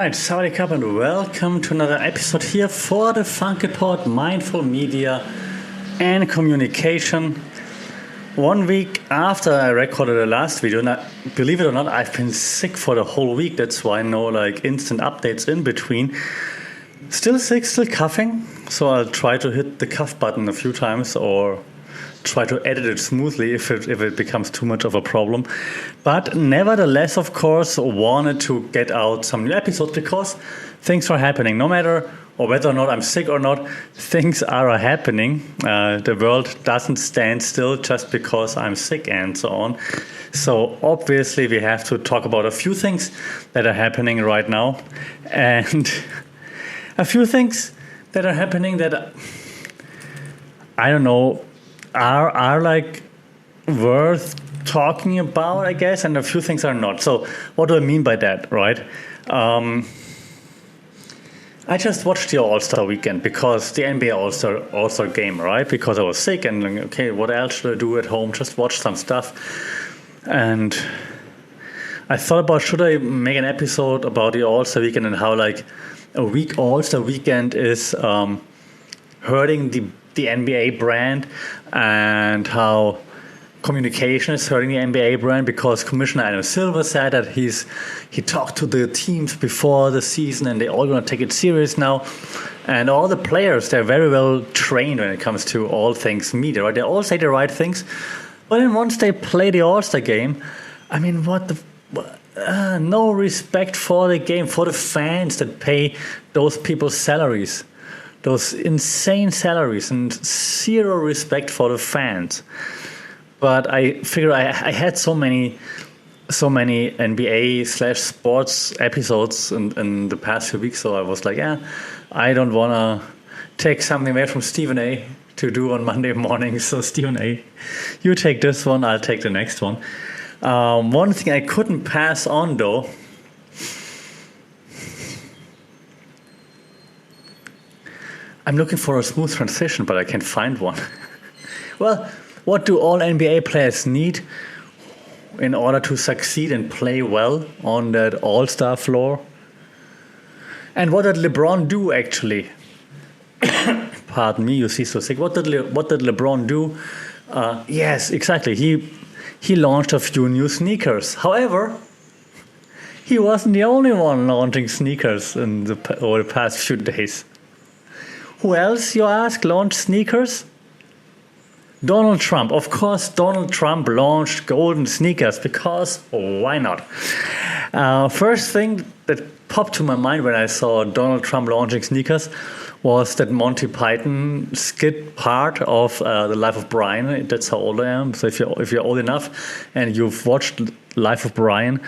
Right, Saudi Cup, and welcome to another episode here for the Funky Pod Mindful Media and Communication. 1 week after I recorded the last video, and believe it or not, I've been sick for the whole week. That's why no instant updates in between. Still sick, still coughing, so I'll try to hit the cough button a few times or try to edit it smoothly if it becomes too much of a problem. But nevertheless, of course, wanted to get out some new episodes because things are happening. No matter or whether or not I'm sick or not, things are happening. The world doesn't stand still just because I'm sick and so on. So obviously we have to talk about a few things that are happening right now. And a few things that are happening that, I don't know, are worth talking about, I guess, and a few things are not. So what do I mean by that, right? I just watched the All-Star weekend because the NBA All-Star game, right? Because I was sick and okay, what else should I do at home? Just watch some stuff. And I thought about, should I make an episode about the All-Star weekend and how a All-Star weekend is hurting the NBA brand, and how communication is hurting the NBA brand because Commissioner Adam Silver said that he talked to the teams before the season and they all going to take it serious now. And all the players, they're very well trained when it comes to all things media, right? They all say the right things. But then once they play the All-Star game, I mean, no respect for the game, for the fans that pay those people's salaries. Those insane salaries, and zero respect for the fans. But I figured I had so many NBA/sports episodes in the past few weeks, so I was like, I don't want to take something away from Stephen A. to do on Monday morning. So Stephen A., you take this one, I'll take the next one. One thing I couldn't pass on though, I'm looking for a smooth transition, but I can't find one. Well, what do all NBA players need in order to succeed and play well on that All-Star floor? And what did LeBron do, actually? Pardon me, you see so sick. What did LeBron do? Yes, exactly. He launched a few new sneakers. However, he wasn't the only one launching sneakers over the past few days. Who else, you ask, launched sneakers? Donald Trump. Of course, Donald Trump launched golden sneakers because why not? First thing that popped to my mind when I saw Donald Trump launching sneakers was that Monty Python skit part of The Life of Brian. That's how old I am. So if you're old enough and you've watched Life of Brian,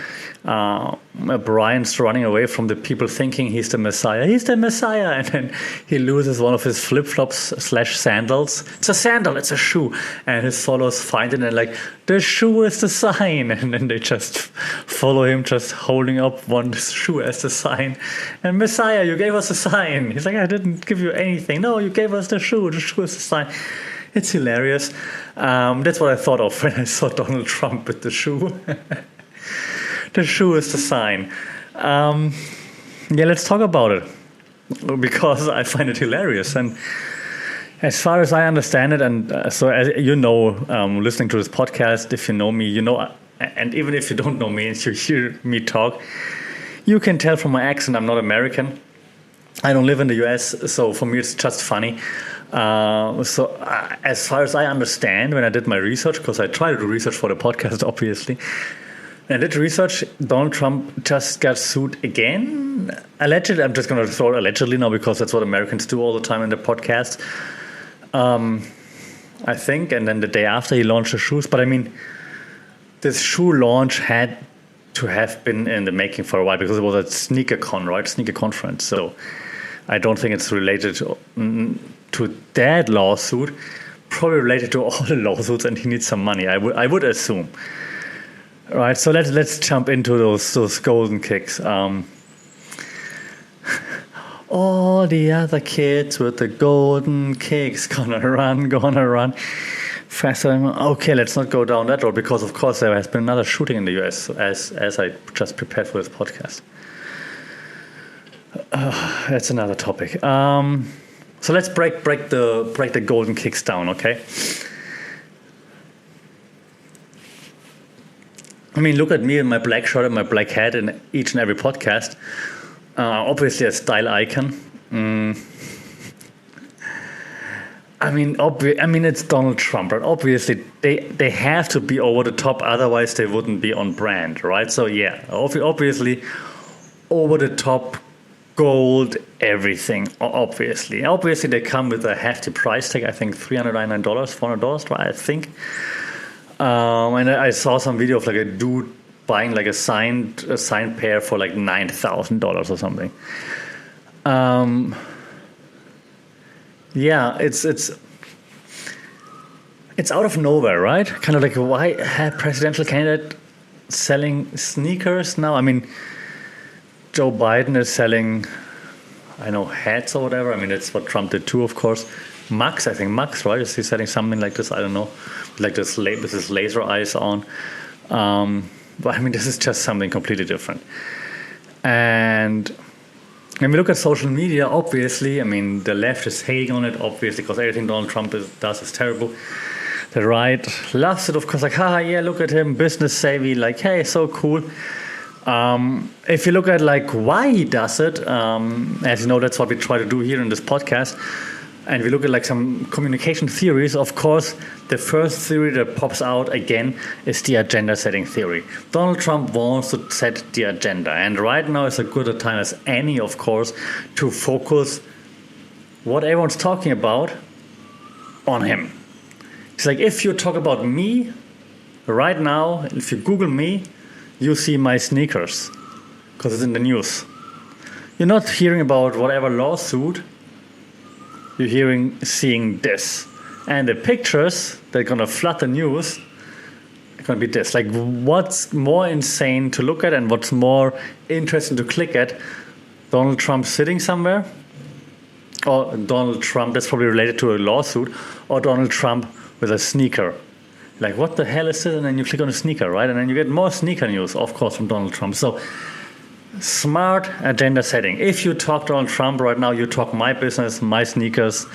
Brian's running away from the people thinking he's the Messiah. He's the Messiah, and then he loses one of his flip-flops/sandals. It's a sandal, it's a shoe. And his followers find it and the shoe is the sign. And then they just follow him, just holding up one shoe as the sign. And Messiah, you gave us a sign. He's like, I didn't give you anything. No, you gave us the shoe. The shoe is the sign. It's hilarious. That's what I thought of when I saw Donald Trump with the shoe. The shoe is the sign. Let's talk about it because I find it hilarious. And as far as I understand it, and so as you know, listening to this podcast, if you know me, you know, and even if you don't know me and you hear me talk, you can tell from my accent I'm not American. I don't live in the US, so for me it's just funny. As far as I understand, when I did my research, because I tried to do research for the podcast, obviously, when I did research, Donald Trump just got sued again. Allegedly, I'm just going to throw it allegedly now because that's what Americans do all the time in the podcast. I think, and then the day after he launched the shoes. But I mean, this shoe launch had to have been in the making for a while because it was a sneaker con, right? Sneaker conference. So I don't think it's related to that lawsuit. Probably related to all the lawsuits, and he needs some money. I would assume. Right. So let's jump into those golden kicks. All the other kids with the golden kicks gonna run faster. Okay, let's not go down that road because, of course, there has been another shooting in the US as I just prepared for this podcast. That's another topic. So let's break the golden kicks down, okay? I mean, look at me in my black shirt and my black hat in each and every podcast. Obviously, a style icon. I mean, it's Donald Trump, right? Obviously, they have to be over the top, otherwise they wouldn't be on brand, right? So yeah, obviously, over the top, gold, everything. Obviously, they come with a hefty price tag. I think $399, $400, right? I think. And I saw some video of like a dude buying like a signed pair for like $9,000 or something. Yeah, it's out of nowhere, right? Kind of like, why a presidential candidate selling sneakers now? I mean, Joe Biden is selling, I know, hats or whatever. I mean, that's what Trump did too, of course. Max, right? Is he selling something like this? I don't know. Like this laser eyes on. But I mean, this is just something completely different. And when we look at social media, obviously, I mean, the left is hating on it, obviously, because everything Donald Trump does is terrible. The right loves it, of course, like, haha, yeah, look at him, business savvy, like, hey, so cool. If you look at like why he does it, as you know, that's what we try to do here in this podcast. And we look at like some communication theories. Of course, the first theory that pops out again is the agenda setting theory. Donald Trump wants to set the agenda. And right now is as good a time as any, of course, to focus what everyone's talking about on him. It's like, if you talk about me right now, if you Google me, you see my sneakers because it's in the news. You're not hearing about whatever lawsuit. You're seeing this. And the pictures that are going to flood the news are going to be this. Like, what's more insane to look at and what's more interesting to click at? Donald Trump sitting somewhere? Or Donald Trump, that's probably related to a lawsuit, or Donald Trump with a sneaker. Like, what the hell is this? And then you click on a sneaker, right? And then you get more sneaker news, of course, from Donald Trump. So, smart agenda setting. If you talk Donald Trump right now, you talk my business, my sneakers.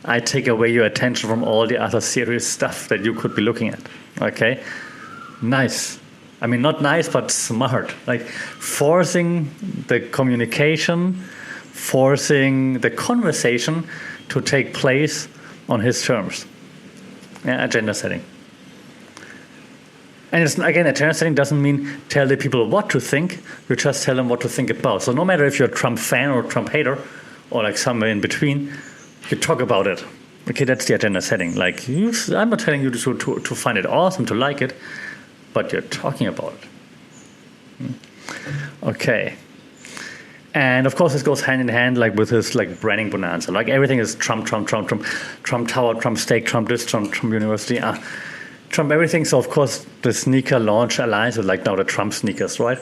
I take away your attention from all the other serious stuff that you could be looking at. Okay? Nice. I mean, not nice, but smart. Like, forcing the communication, forcing the conversation to take place on his terms. Yeah, agenda setting. And it's, again, agenda setting doesn't mean tell the people what to think. You just tell them what to think about. So no matter if you're a Trump fan or a Trump hater, or like somewhere in between, you talk about it. Okay, that's the agenda setting. Like, I'm not telling you to find it awesome, to like it, but you're talking about it. Okay. And of course, this goes hand in hand, like with his like branding bonanza. Like, everything is Trump, Trump, Trump, Trump, Trump Tower, Trump Steak, Trump this, Trump University. Trump everything. So of course the sneaker launch aligns with like now the Trump sneakers, right?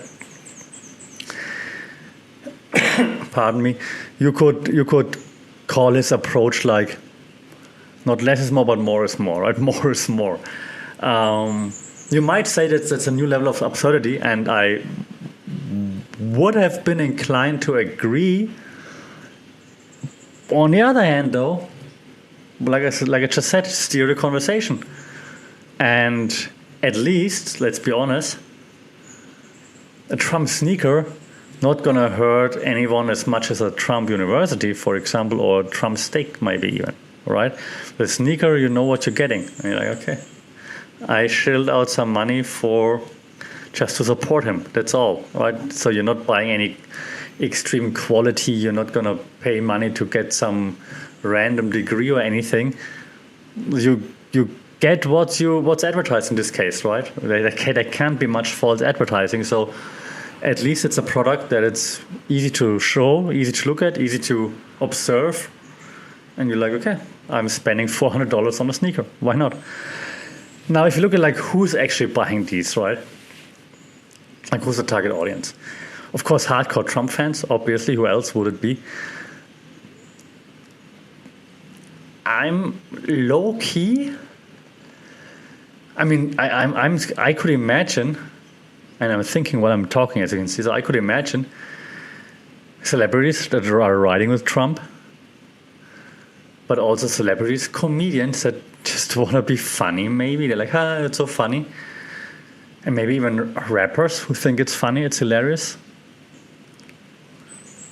Pardon me. You could call his approach like not less is more, but more is more, right? More is more. You might say that that's a new level of absurdity, and I would have been inclined to agree. On the other hand, though, like I just said, steer the conversation. And at least, let's be honest, a Trump sneaker not gonna hurt anyone as much as a Trump University, for example, or a Trump steak maybe even, right? The sneaker, you know what you're getting. And you're like, okay, I shelled out some money just to support him. That's all, right? So you're not buying any extreme quality. You're not gonna pay money to get some random degree or anything. You get what's advertised in this case, right? There can't be much false advertising. So at least it's a product that it's easy to show, easy to look at, easy to observe. And you're like, okay, I'm spending $400 on a sneaker. Why not? Now, if you look at like who's actually buying these, right? Like, who's the target audience? Of course, hardcore Trump fans, obviously. Who else would it be? I'm low-key. I mean, I could imagine, and I'm thinking while I'm talking, as you can see, so I could imagine celebrities that are riding with Trump, but also celebrities, comedians that just want to be funny. Maybe they're like, it's so funny. And maybe even rappers who think it's funny, it's hilarious.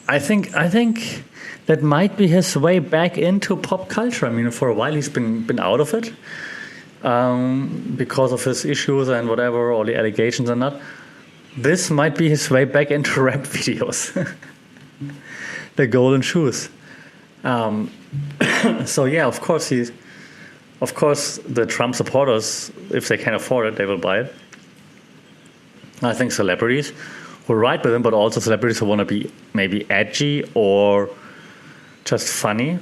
I think that might be his way back into pop culture. I mean, for a while he's been out of it because of his issues and whatever, all the allegations and that. This might be his way back into rap videos. The golden shoes. So yeah, of course the Trump supporters, if they can afford it, they will buy it. I think celebrities who ride with him, but also celebrities who want to be maybe edgy or just funny.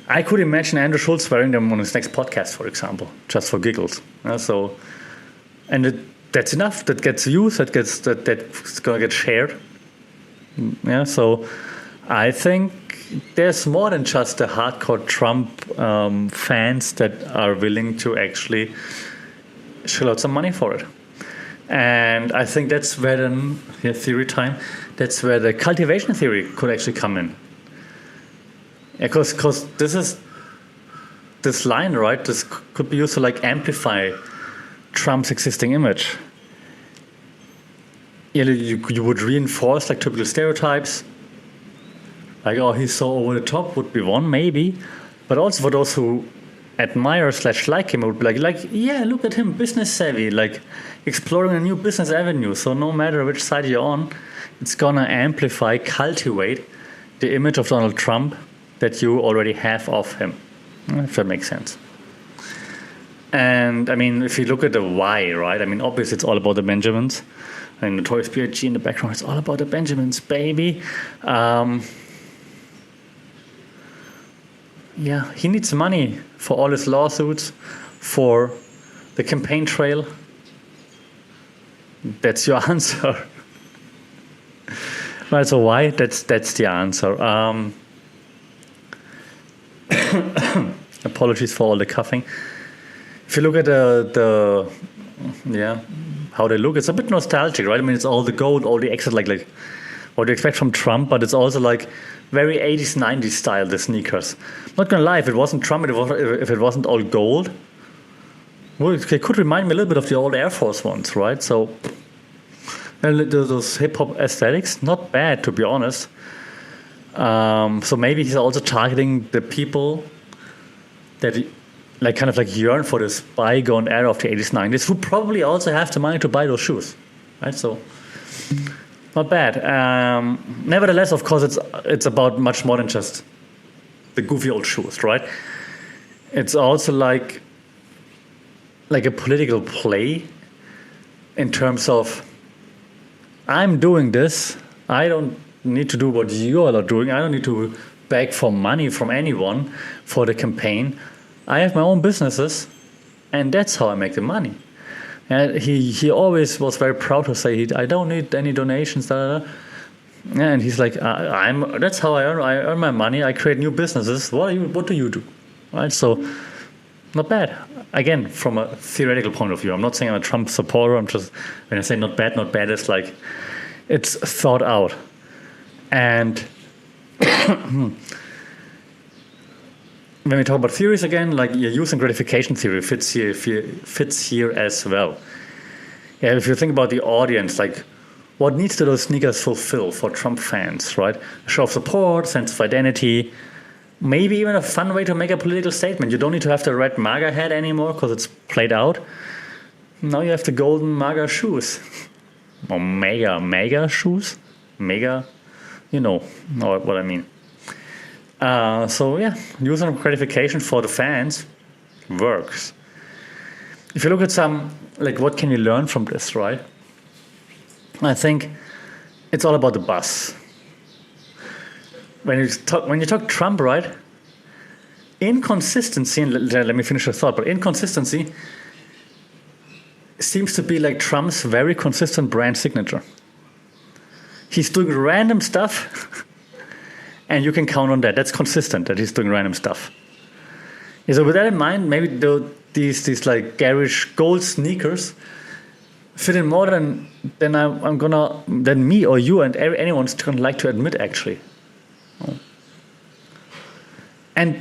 I could imagine Andrew Schulz wearing them on his next podcast, for example, just for giggles. That's enough. That gets views. That's gonna get shared. Yeah. So I think there's more than just the hardcore Trump fans that are willing to actually shell out some money for it. And I think that's where theory time, that's where the cultivation theory could actually come in. Because this line, right, this could be used to like amplify Trump's existing image. You would reinforce like typical stereotypes. Like, oh, he's so over the top would be one, maybe. But also for those who admire / like him, it would be like, yeah, look at him, business savvy, like exploring a new business avenue. So no matter which side you're on, it's gonna amplify, cultivate the image of Donald Trump that you already have of him, if that makes sense. And I mean, if you look at the why, right? I mean, obviously it's all about the Benjamins. And Notorious B.I.G. in the background, it's all about the Benjamins, baby. Yeah, he needs money for all his lawsuits, for the campaign trail. That's your answer. Right, so why? That's the answer. Apologies for all the coughing. If you look at how they look, it's a bit nostalgic, right? I mean, it's all the gold, all the extra, like what you expect from Trump, but it's also like very 80s, 90s style, the sneakers. Not gonna lie, if it wasn't Trump, if it wasn't all gold, well, it could remind me a little bit of the old Air Force ones, right? So those hip-hop aesthetics, not bad, to be honest. So maybe he's also targeting the people that kind of yearn for this bygone era of the 80s, 90s, who probably also have the money to buy those shoes, right? So not bad. Nevertheless, of course, it's about much more than just the goofy old shoes, right? It's also like a political play in terms of, I'm doing this. I don't need to do what you all are doing. I don't need to beg for money from anyone for the campaign. I have my own businesses, and that's how I make the money. And he always was very proud to say, I don't need any donations. And he's like, that's how I earn my money. I create new businesses. What do you do? Right? So, not bad. Again, from a theoretical point of view, I'm not saying I'm a Trump supporter. I'm just, when I say not bad, it's like it's thought out. And when we talk about theories again, like your use and gratification theory fits here as well. Yeah, if you think about the audience, like what needs do those sneakers fulfill for Trump fans, right? A show of support, sense of identity, maybe even a fun way to make a political statement. You don't need to have the red MAGA hat anymore because it's played out. Now you have the golden MAGA shoes. Or mega shoes? Mega, you know what I mean. So yeah, use and gratification for the fans works. If you look at some, what can you learn from this, right? I think it's all about the buzz. When you talk Trump, right? Inconsistency, and let me finish the thought, but inconsistency seems to be like Trump's very consistent brand signature. He's doing random stuff, and you can count on that. That's consistent, that he's doing random stuff. Yeah, so with that in mind, maybe these like garish gold sneakers fit in more than me or you and anyone's gonna like to admit, actually. And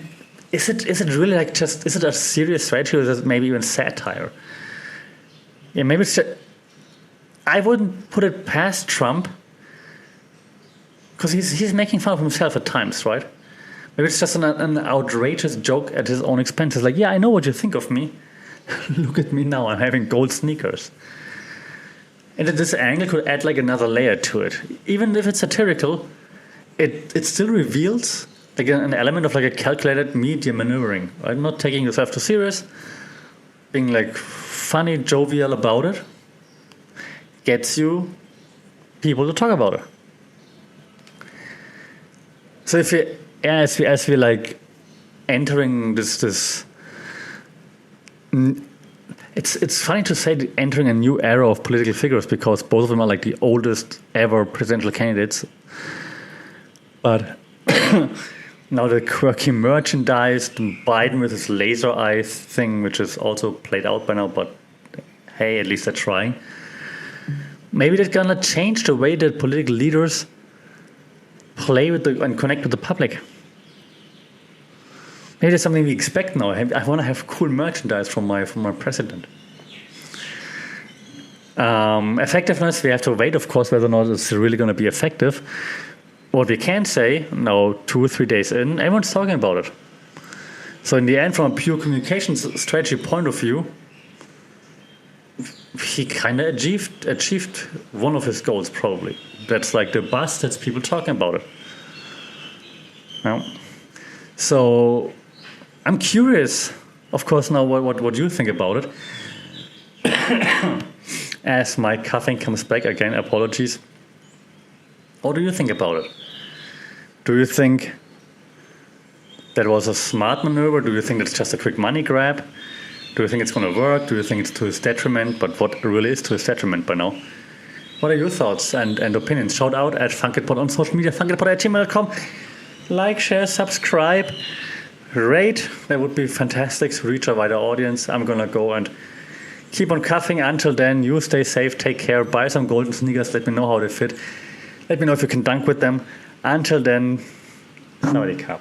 is it really like is it a serious strategy, or is it maybe even satire? Yeah, maybe it's I wouldn't put it past Trump, because he's making fun of himself at times, right? Maybe it's just an outrageous joke at his own expense. It's like, yeah, I know what you think of me. Look at me now, I'm having gold sneakers. And this angle could add like another layer to it. Even if it's satirical, it still reveals like an element of like a calculated media maneuvering, right? Not taking yourself too serious, being like funny, jovial about it, gets you people to talk about it. So if we, as we like entering this, it's funny to say entering a new era of political figures, because both of them are like the oldest ever presidential candidates. But now the quirky merchandise, Biden with his laser eyes thing, which is also played out by now, but hey, at least they're trying. Maybe that's gonna change the way that political leaders play with and connect with the public. Maybe that's something we expect now. I want to have cool merchandise from my president. Effectiveness, we have to wait, of course, whether or not it's really going to be effective. What we can say now, 2 or 3 days in, everyone's talking about it. So in the end, from a pure communications strategy point of view, he kind of achieved one of his goals, probably. That's like the buzz, that's people talking about it. Now, so I'm curious, of course, now what you think about it. As my coughing comes back again, apologies. What do you think about it? Do you think that was a smart maneuver? Do you think that's just a quick money grab? Do you think it's going to work? Do you think it's to his detriment? But what really is to his detriment by now? What are your thoughts and opinions? Shout out at funkitpod on social media, funkitpod@gmail.com. Like, share, subscribe, rate. That would be fantastic to reach a wider audience. I'm going to go and keep on coughing. Until then, you stay safe, take care, buy some golden sneakers. Let me know how they fit. Let me know if you can dunk with them. Until then, Sawadee Krap.